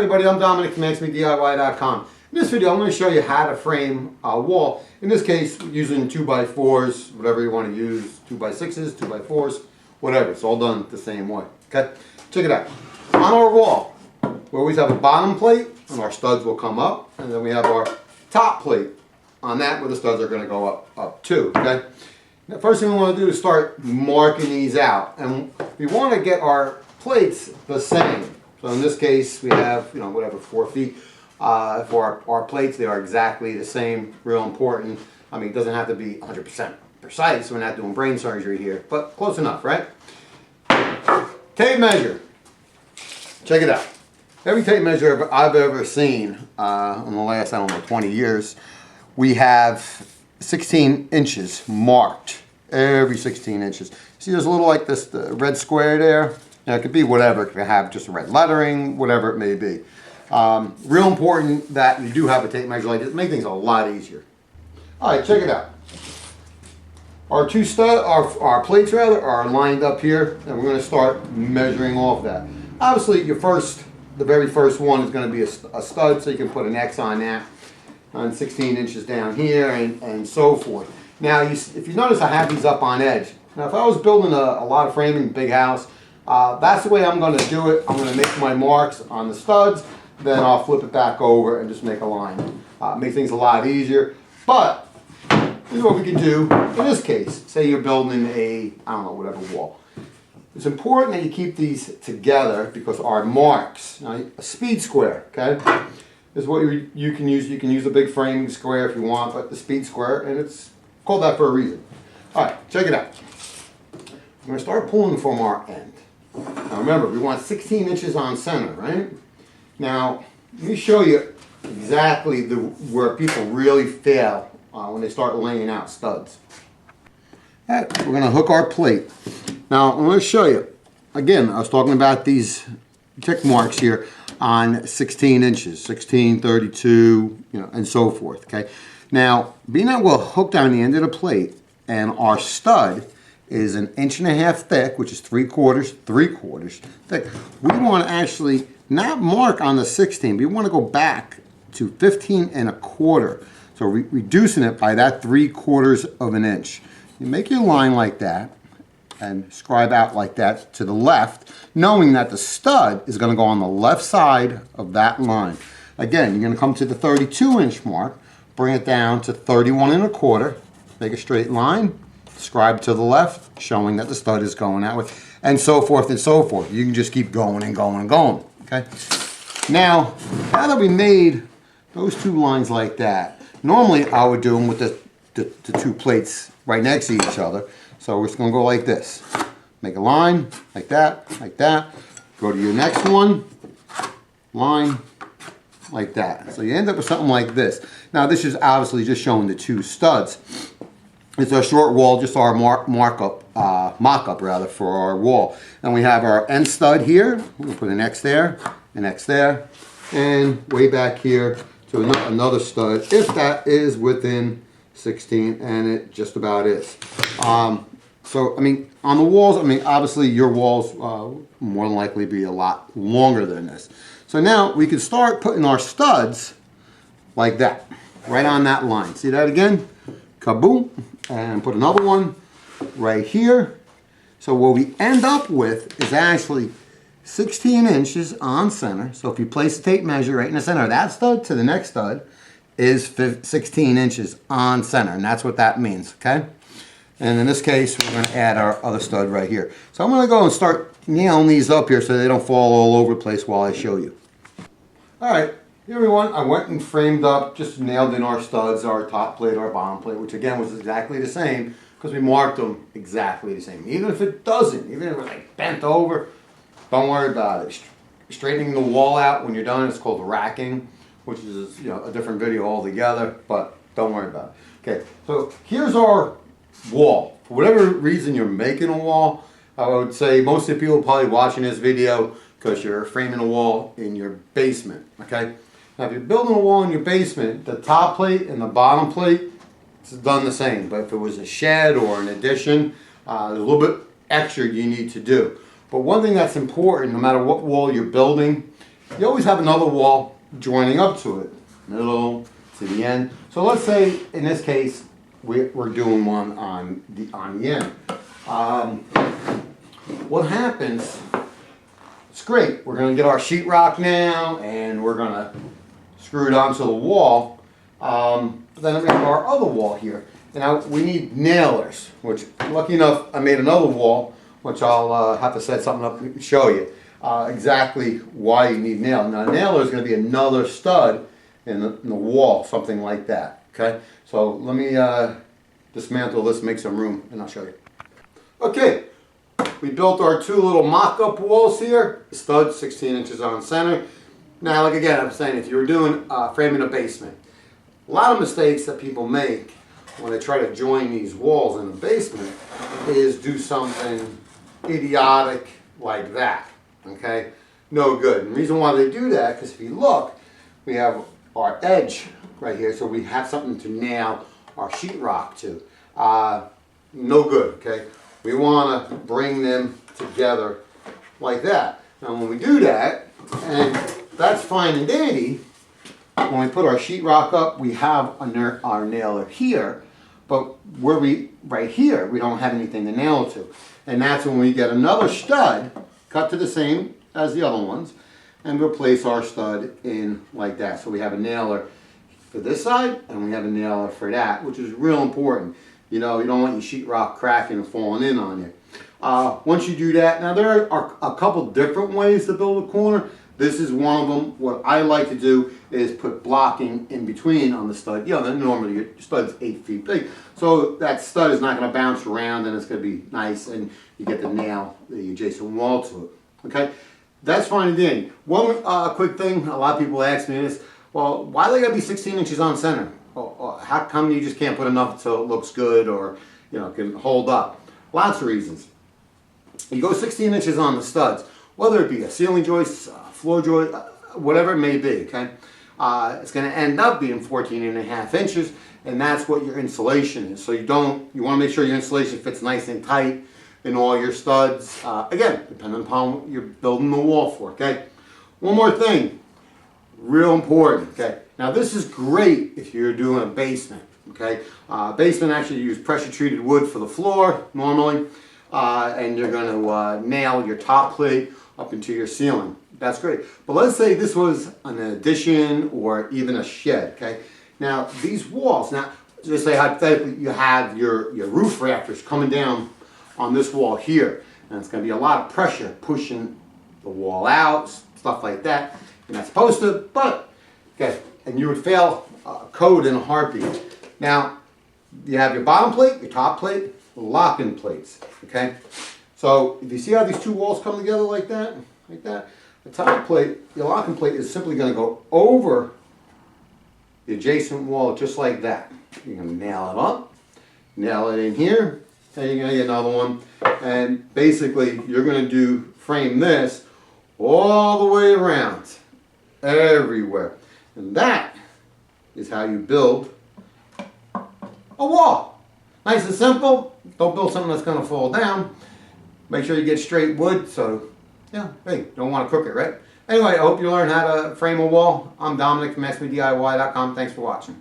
Hey everybody, I'm Dominic from askmediy.com. In this video, I'm going to show you how to frame a wall. In this case, using 2x4s, whatever you want to use, 2x6s, 2x4s, whatever. It's all done the same way. Okay, check it out. On our wall, we always have a bottom plate, and our studs will come up, and then we have our top plate on that, where the studs are going to go up too. Okay. The first thing we want to do is start marking these out, and we want to get our plates the same. So in this case, we have, whatever, 4 feet for our plates. They are exactly the same. Real important. I mean, it doesn't have to be 100% precise. We're not doing brain surgery here, but close enough, right? Tape measure. Check it out. Every tape measure I've ever seen in the last, 20 years, we have 16 inches marked. Every 16 inches. See, there's a little like this, the red square there. It could be whatever. It could have just red lettering, whatever it may be. Real important that you do have a tape measure like this. Make things a lot easier. All right, check it out. Our our plates rather, are lined up here, and we're going to start measuring off that. Obviously, the very first one is going to be a stud, so you can put an X on that, on 16 inches down here, and so forth. Now, if you notice, I have these up on edge. Now, if I was building a lot of framing, big house, that's the way I'm going to do it. I'm going to make my marks on the studs, then I'll flip it back over and just make a line. Make things a lot easier. But this is what we can do in this case. Say you're building whatever wall. It's important that you keep these together because our marks, now, a speed square, okay, is what you can use. You can use a big framing square if you want, but the speed square, and it's called that for a reason. All right, check it out. I'm going to start pulling from our end. Now remember, we want 16 inches on center, right? Now, let me show you exactly where people really fail when they start laying out studs. All right, we're going to hook our plate. Now, I'm going to show you. Again, I was talking about these tick marks here on 16 inches, 16, 32, and so forth, okay? Now, being that we're hooked on the end of the plate, and our stud is 1.5 inches thick, which is 3/4 thick. We want to actually not mark on the 16, but we want to go back to 15.25. So reducing it by that 3/4 of an inch. You make your line like that and scribe out like that to the left, knowing that the stud is going to go on the left side of that line. Again, you're going to come to the 32-inch mark, bring it down to 31.25, make a straight line, scribe to the left, showing that the stud is going that way, and so forth and so forth. You can just keep going and going and going, okay? Now that we made those 2 lines like that, normally I would do them with the 2 plates right next to each other. So we're just going to go like this. Make a line, like that, go to your next one, line, like that. So you end up with something like this. Now this is obviously just showing the 2 studs. It's a short wall, just our mock-up for our wall. And we have our end stud here. We'll put an X there, an X there, and way back here to another stud, if that is within 16, and it just about is. So, I mean, on the walls, obviously your walls more than likely be a lot longer than this. So now we can start putting our studs like that, right on that line. See that again? Kaboom. And put another one right here. So what we end up with is actually 16 inches on center. So if you place the tape measure right in the center of that stud to the next stud is 16 inches on center. And that's what that means, okay? And in this case, we're going to add our other stud right here. So I'm going to go and start nailing these up here so they don't fall all over the place while I show you. All right. Here everyone, I went and framed up, just nailed in our studs, our top plate, our bottom plate, which again was exactly the same because we marked them exactly the same. Even if it doesn't, even if it was like bent over, don't worry about it. Straightening the wall out when you're done is called racking, which is a different video altogether, but don't worry about it. Okay, so here's our wall. For whatever reason you're making a wall, I would say most of the people probably watching this video because you're framing a wall in your basement, okay? Now, if you're building a wall in your basement, the top plate and the bottom plate, it's done the same. But if it was a shed or an addition, there's a little bit extra you need to do. But one thing that's important, no matter what wall you're building, you always have another wall joining up to it, middle to the end. So let's say in this case we're doing one on the end. What happens? It's great. We're going to get our sheetrock now, and we're going to screw it onto the wall. Then we have our other wall here. And now we need nailers, which, lucky enough, I made another wall, which I'll have to set something up and show you exactly why you need nails. Now, a nailer is going to be another stud in the wall, something like that. Okay, so let me dismantle this, make some room, and I'll show you. Okay, we built our two little mock-up walls here. The stud 16 inches on center. Now, like again, I'm saying, if you were doing framing a basement, a lot of mistakes that people make when they try to join these walls in the basement is do something idiotic like that. Okay, no good. And the reason why they do that, because if you look, we have our edge right here, so we have something to nail our sheetrock to. No good. Okay, we want to bring them together like that. Now, when we do that, and that's fine and dandy. When we put our sheetrock up, we have our nailer here, but right here, we don't have anything to nail it to. And that's when we get another stud, cut to the same as the other ones, and we'll place our stud in like that. So we have a nailer for this side, and we have a nailer for that, which is real important. You know, you don't want your sheetrock cracking and falling in on you. Once you do that, now there are a couple different ways to build a corner. This is one of them. What I like to do is put blocking in between on the stud. You know, normally your stud's 8 feet big, so that stud is not going to bounce around, and it's going to be nice, and you get to nail the adjacent wall to it. Okay, that's fine and dandy. One quick thing, a lot of people ask me this, well, why do they got to be 16 inches on center? How come you just can't put enough so it looks good, or you know, can hold up? Lots of reasons. You go 16 inches on the studs, whether it be a ceiling joist, floor joist, whatever it may be, okay? It's going to end up being 14.5 inches, and that's what your insulation is. So you want to make sure your insulation fits nice and tight in all your studs. Again, depending upon what you're building the wall for, okay? One more thing, real important, okay? Now this is great if you're doing a basement, okay? Basement actually use pressure treated wood for the floor normally, and you're going to nail your top plate up into your ceiling. That's great. But let's say this was an addition or even a shed, okay? Now, these walls, now, just say hypothetically you have your roof rafters coming down on this wall here, and it's going to be a lot of pressure pushing the wall out, stuff like that. You're not supposed to, but, okay, and you would fail code in a heartbeat. Now, you have your bottom plate, your top plate, lock-in plates, okay? So, if you see how these two walls come together like that, the top plate, your locking plate is simply going to go over the adjacent wall just like that. You're going to nail it up, nail it in here, and you're going to get another one. And basically, you're going to frame this all the way around, everywhere. And that is how you build a wall. Nice and simple. Don't build something that's going to fall down. Make sure you get straight wood, so yeah, hey, don't want to cook it, right? Anyway, I hope you learn how to frame a wall. I'm Dominic from askmediy.com. Thanks for watching.